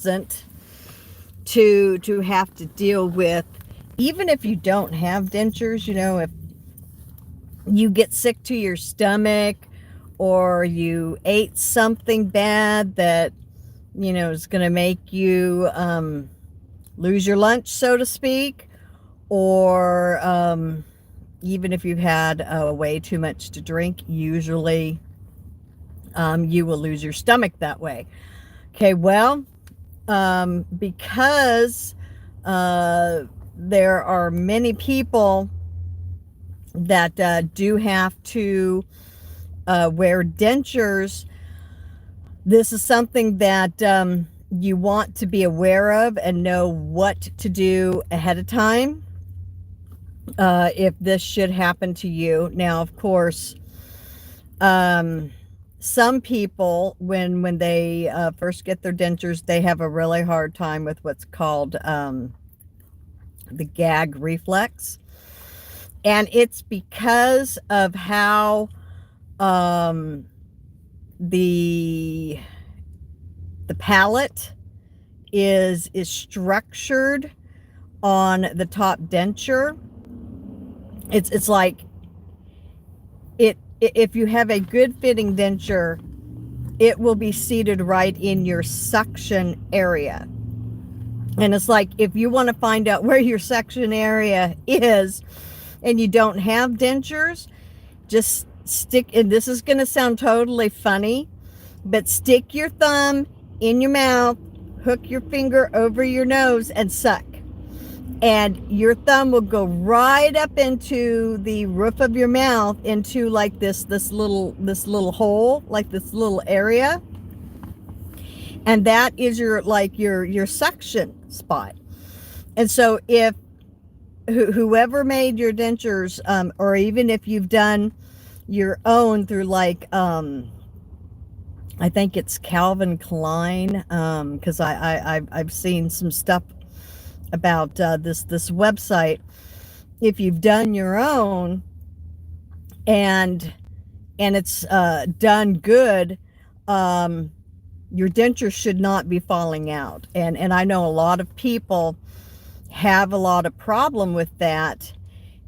to have to deal with, even if you don't have dentures. If you get sick to your stomach, or you ate something bad that is going to make you lose your lunch, so to speak, or even if you've had way too much to drink, usually you will lose your stomach that way. Okay, well, because there are many people that do have to wear dentures, this is something that you want to be aware of and know what to do ahead of time if this should happen to you. Now, of course, some people, when they first get their dentures, they have a really hard time with what's called the gag reflex. And it's because of how the palate is structured on the top denture. It's like if you have a good fitting denture, it will be seated right in your suction area. And it's like, if you want to find out where your suction area is and you don't have dentures, just stick, and this is going to sound totally funny, but stick your thumb in your mouth, hook your finger over your nose, and suck. And your thumb will go right up into the roof of your mouth, into like this little hole, like this little area. And that is your suction spot. And so if whoever made your dentures, or even if you've done your own through like, I think it's Calvin Klein, because I've seen some stuff about this website. If you've done your own and it's done good, your dentures should not be falling out. And I know a lot of people have a lot of problem with that.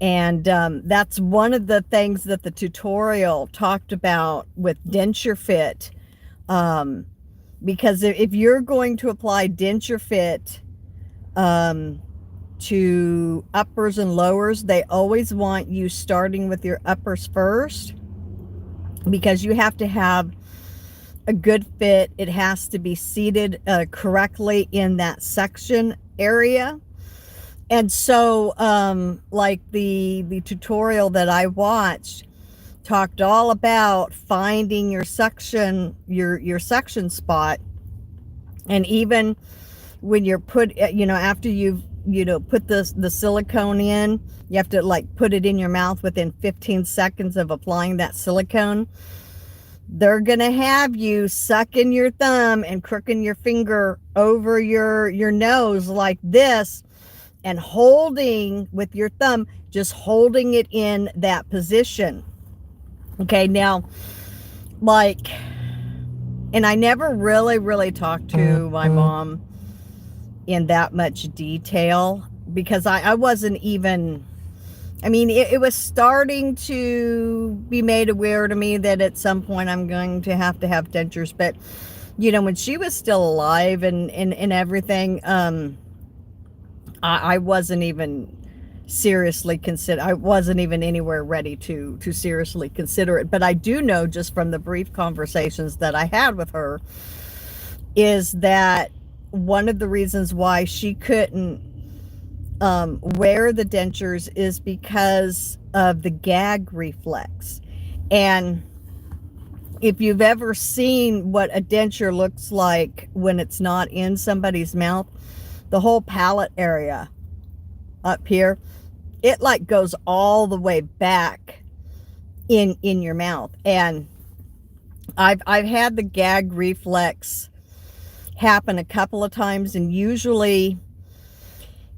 And that's one of the things that the tutorial talked about with Denture Fit. Because if you're going to apply Denture Fit to uppers and lowers, they always want you starting with your uppers first, because you have to have a good fit. It has to be seated correctly in that suction area. And so like the tutorial that I watched talked all about finding your suction spot. And even when you're after you've put the silicone in, you have to like put it in your mouth within 15 seconds of applying that silicone. They're gonna have you sucking your thumb and crooking your finger over your nose like this, and holding with your thumb, just holding it in that position. Okay, now, like, and I never really talked to my mom in that much detail, because I wasn't even, I mean, it was starting to be made aware to me that at some point I'm going to have dentures. But, when she was still alive and everything, I wasn't even seriously I wasn't even anywhere ready to seriously consider it. But I do know, just from the brief conversations that I had with her, is that one of the reasons why she couldn't wear the dentures is because of the gag reflex. And if you've ever seen what a denture looks like when it's not in somebody's mouth, the whole palate area up here, it like goes all the way back in your mouth. And I've had the gag reflex happen a couple of times, and usually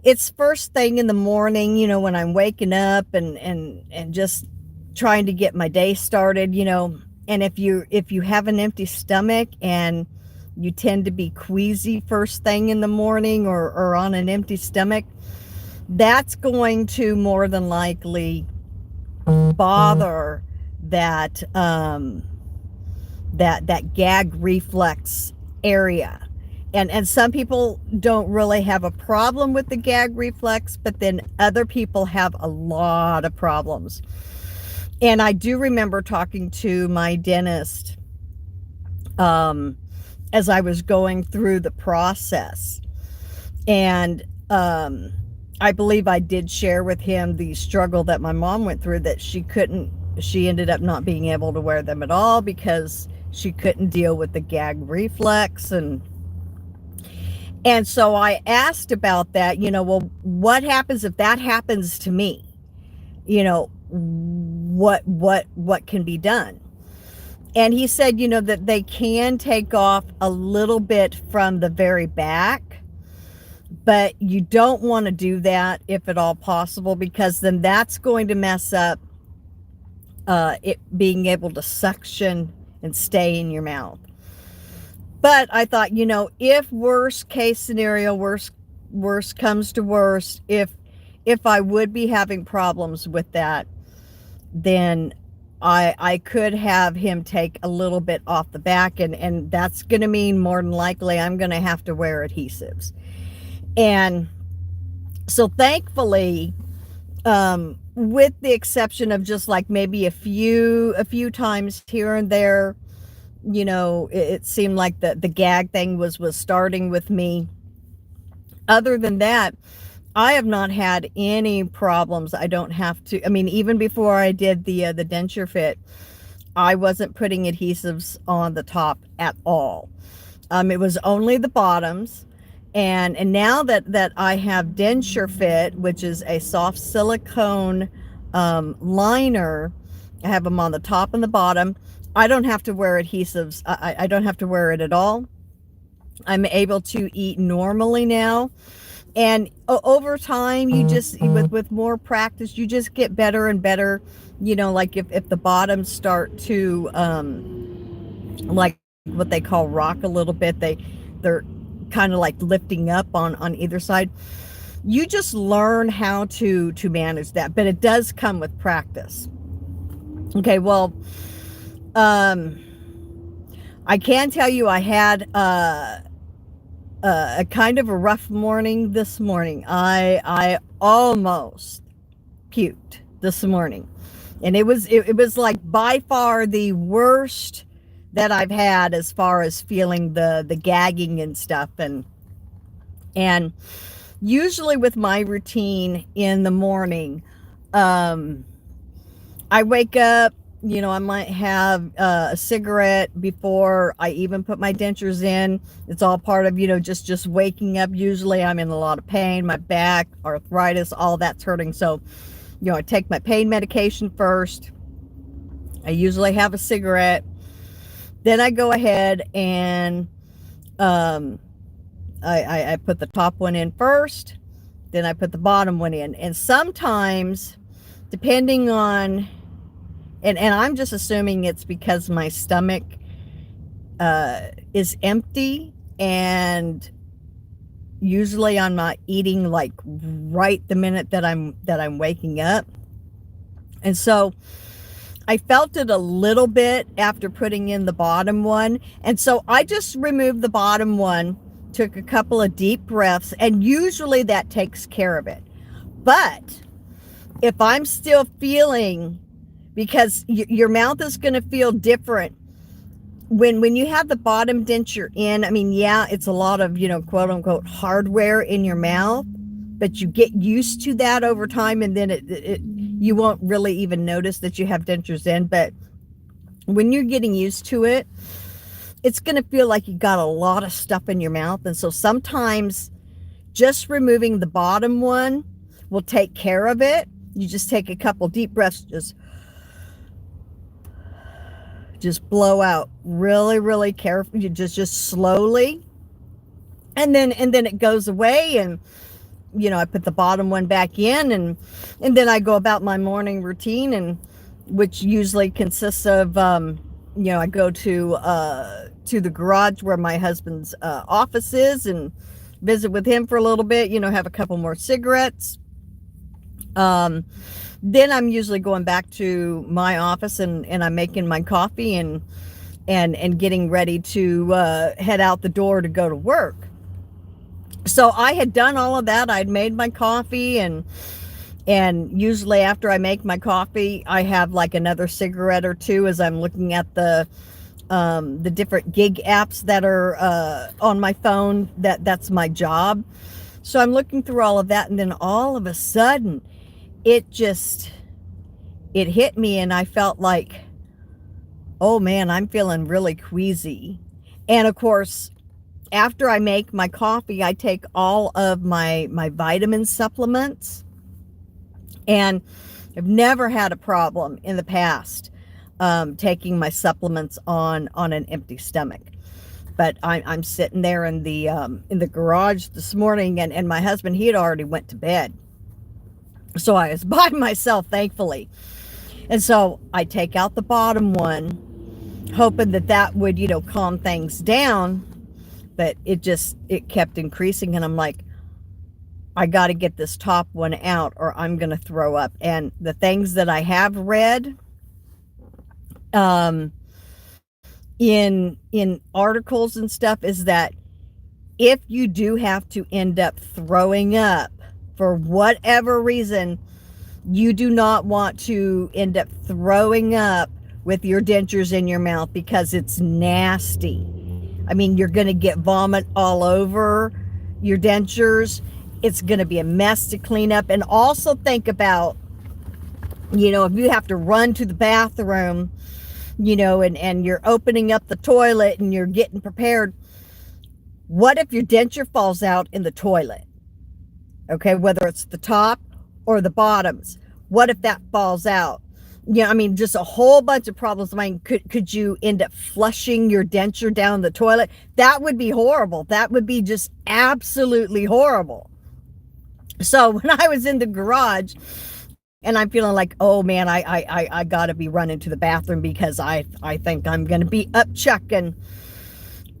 it's first thing in the morning, when I'm waking up and just trying to get my day started, and if you have an empty stomach and you tend to be queasy first thing in the morning, or on an empty stomach, that's going to more than likely bother that that gag reflex area. And some people don't really have a problem with the gag reflex, but then other people have a lot of problems. And I do remember talking to my dentist as I was going through the process. And I believe I did share with him the struggle that my mom went through, that she ended up not being able to wear them at all because she couldn't deal with the gag reflex. And so I asked about that, well, what happens if that happens to me? What can be done? And he said, that they can take off a little bit from the very back, but you don't want to do that if at all possible, because then that's going to mess up it being able to suction and stay in your mouth. But I thought, if worst case scenario, worst comes to worst, if I would be having problems with that, then I could have him take a little bit off the back, and that's going to mean more than likely I'm going to have to wear adhesives. And so thankfully, with the exception of just like maybe a few times here and there, it seemed like the gag thing was starting with me. Other than that, I have not had any problems. I don't have to. I mean, even before I did the denture fit, I wasn't putting adhesives on the top at all. It was only the bottoms. And now that I have Denture Fit, which is a soft silicone liner, I have them on the top and the bottom. I don't have to wear adhesives. I don't have to wear it at all. I'm able to eat normally now. And over time, you just, with more practice, you just get better and better. Like if the bottoms start to, like what they call rock a little bit, they're kind of like lifting up on either side. You just learn how to manage that, but it does come with practice. Okay, well, I can tell you I had a kind of a rough morning this morning. I almost puked this morning, and it was like by far the worst that I've had as far as feeling the gagging and stuff. And usually with my routine in the morning, I wake up, I might have a cigarette before I even put my dentures in. It's all part of, just waking up. Usually I'm in a lot of pain, my back, arthritis, all that's hurting. So, I take my pain medication first. I usually have a cigarette. Then I go ahead and I put the top one in first. Then I put the bottom one in. And sometimes, depending on, and I'm just assuming it's because my stomach is empty, and usually I'm not eating like right the minute that I'm waking up. And so I felt it a little bit after putting in the bottom one. And so I just removed the bottom one, took a couple of deep breaths, and usually that takes care of it. But if I'm still feeling, because your mouth is going to feel different when you have the bottom denture in. I mean, yeah, it's a lot of, quote unquote hardware in your mouth, but you get used to that over time, and then you won't really even notice that you have dentures in. But when you're getting used to it, it's going to feel like you got a lot of stuff in your mouth. And so sometimes just removing the bottom one will take care of it. You just take a couple deep breaths, just blow out really, really carefully. You just slowly, and then it goes away. And I put the bottom one back in, and then I go about my morning routine, and which usually consists of I go to to the garage where my husband's office is and visit with him for a little bit, have a couple more cigarettes. Then I'm usually going back to my office and I'm making my coffee and getting ready to head out the door to go to work. So I had done all of that. I'd made my coffee and usually after I make my coffee, I have like another cigarette or two as I'm looking at the different gig apps that are on my phone. That's my job. So I'm looking through all of that, and then all of a sudden it hit me, and I felt like, oh man, I'm feeling really queasy. And of course, after I make my coffee, I take all of my vitamin supplements, and I've never had a problem in the past taking my supplements on an empty stomach. But I'm sitting there in the garage this morning, and my husband, he had already went to bed. So I was by myself, thankfully. And so I take out the bottom one, hoping that would, calm things down. But it kept increasing, and I'm like, I got to get this top one out or I'm going to throw up. And the things that I have read in articles and stuff is that if you do have to end up throwing up for whatever reason, you do not want to end up throwing up with your dentures in your mouth because it's nasty. I mean, you're going to get vomit all over your dentures. It's going to be a mess to clean up. And also think about, if you have to run to the bathroom, and you're opening up the toilet and you're getting prepared. What if your denture falls out in the toilet? Okay, whether it's the top or the bottoms. What if that falls out? Just a whole bunch of problems. Could you end up flushing your denture down the toilet? That would be horrible. That would be just absolutely horrible. So when I was in the garage and I'm feeling like, oh man, I gotta be running to the bathroom because I think I'm gonna be up chucking.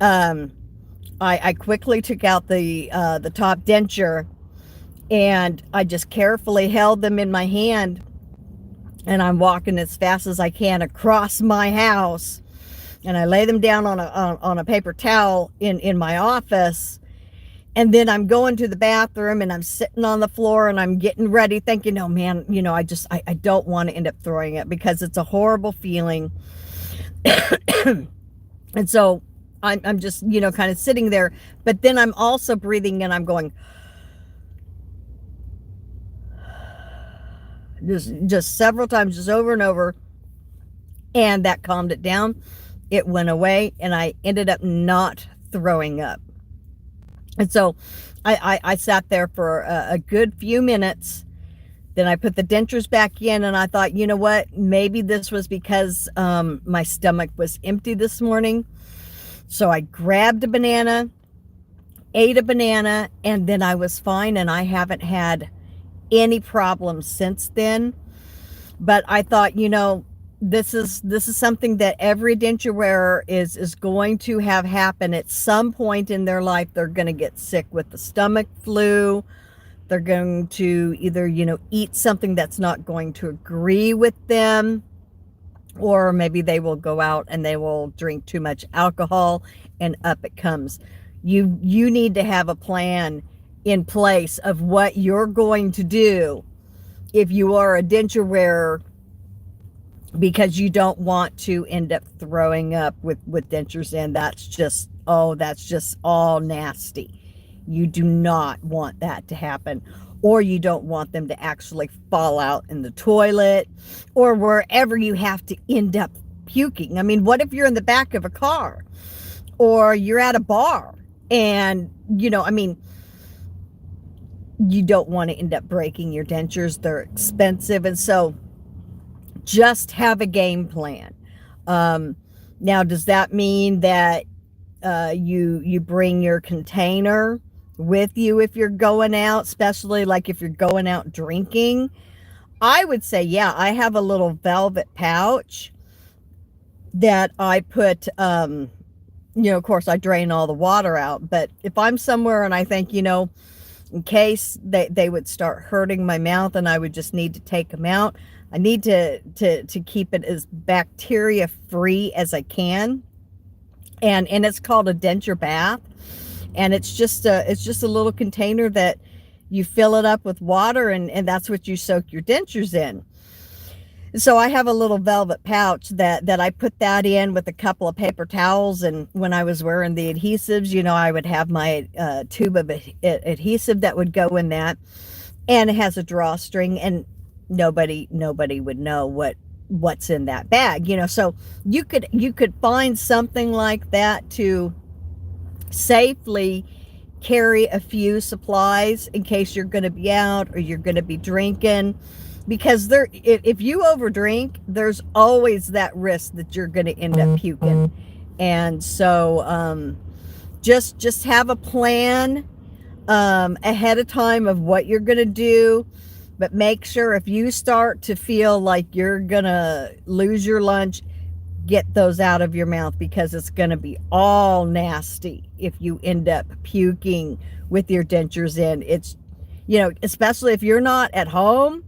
I quickly took out the top denture and I just carefully held them in my hand. And I'm walking as fast as I can across my house. And I lay them down on a paper towel in my office. And then I'm going to the bathroom and I'm sitting on the floor and I'm getting ready thinking, oh man, I don't want to end up throwing up because it's a horrible feeling. And so I'm just, kind of sitting there. But then I'm also breathing and I'm going, just several times, just over and over, and that calmed it down. It went away and I ended up not throwing up. And so I sat there for a good few minutes. Then I put the dentures back in and I thought, you know what, maybe this was because my stomach was empty this morning. So I grabbed a banana, ate a banana, and then I was fine, and I haven't had any problems since then. But I thought, this is something that every denture wearer is going to have happen at some point in their life. They're going to get sick with the stomach flu. They're going to either, eat something that's not going to agree with them, or maybe they will go out and they will drink too much alcohol and up it comes. You need to have a plan in place of what you're going to do if you are a denture wearer, because you don't want to end up throwing up with dentures in. That's just all nasty. You do not want that to happen, or you don't want them to actually fall out in the toilet or wherever you have to end up puking. I mean, what if you're in the back of a car or you're at a bar and, you don't want to end up breaking your dentures. They're expensive. And so just have a game plan. Now, does that mean that you bring your container with you if you're going out, especially like if you're going out drinking? I would say, yeah, I have a little velvet pouch that I put, of course I drain all the water out. But if I'm somewhere and I think, in case they would start hurting my mouth and I would just need to take them out, I need to keep it as bacteria free as I can. And it's called a denture bath. And it's just a little container that you fill it up with water, and that's what you soak your dentures in. So I have a little velvet pouch that I put that in with a couple of paper towels. And when I was wearing the adhesives, I would have my tube of adhesive that would go in that. And it has a drawstring, and nobody would know what's in that bag. So you could find something like that to safely carry a few supplies in case you're going to be out or you're going to be drinking. Because if you overdrink, there's always that risk that you're going to end up puking. And so just have a plan ahead of time of what you're going to do. But make sure if you start to feel like you're going to lose your lunch, get those out of your mouth, because it's going to be all nasty if you end up puking with your dentures in. It's, especially if you're not at home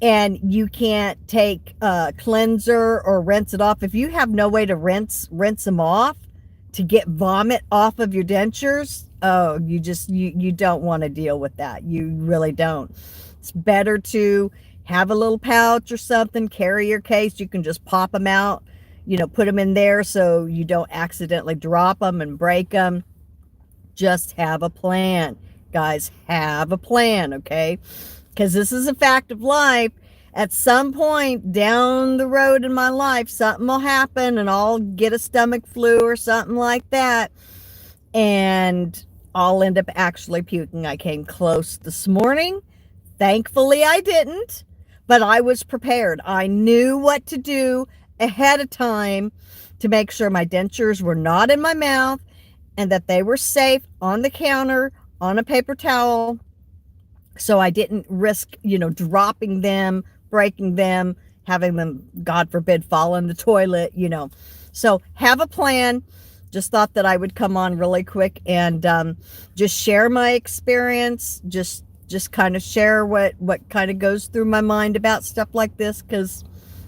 and you can't take a cleanser or rinse it off. If you have no way to rinse them off to get vomit off of your dentures, oh, you don't want to deal with that. You really don't. It's better to have a little pouch or something, carry your case. You can just pop them out, put them in there so you don't accidentally drop them and break them. Just have a plan, guys. Have a plan, okay? Because this is a fact of life. At some point down the road in my life, something will happen and I'll get a stomach flu or something like that. And I'll end up actually puking. I came close this morning. Thankfully, I didn't. But I was prepared. I knew what to do ahead of time to make sure my dentures were not in my mouth and that they were safe on the counter on a paper towel. So I didn't risk, dropping them, breaking them, having them, God forbid, fall in the toilet, So have a plan. Just thought that I would come on really quick and just share my experience, just kind of share what kind of goes through my mind about stuff like this, because,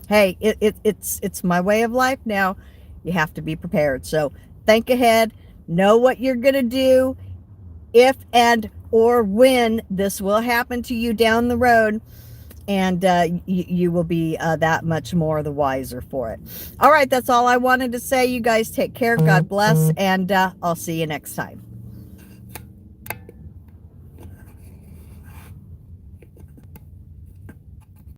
hey, it's my way of life now. You have to be prepared. So think ahead, know what you're going to do if and or when this will happen to you down the road, and you will be that much more the wiser for it. All right, that's all I wanted to say. You guys take care. God bless, and I'll see you next time.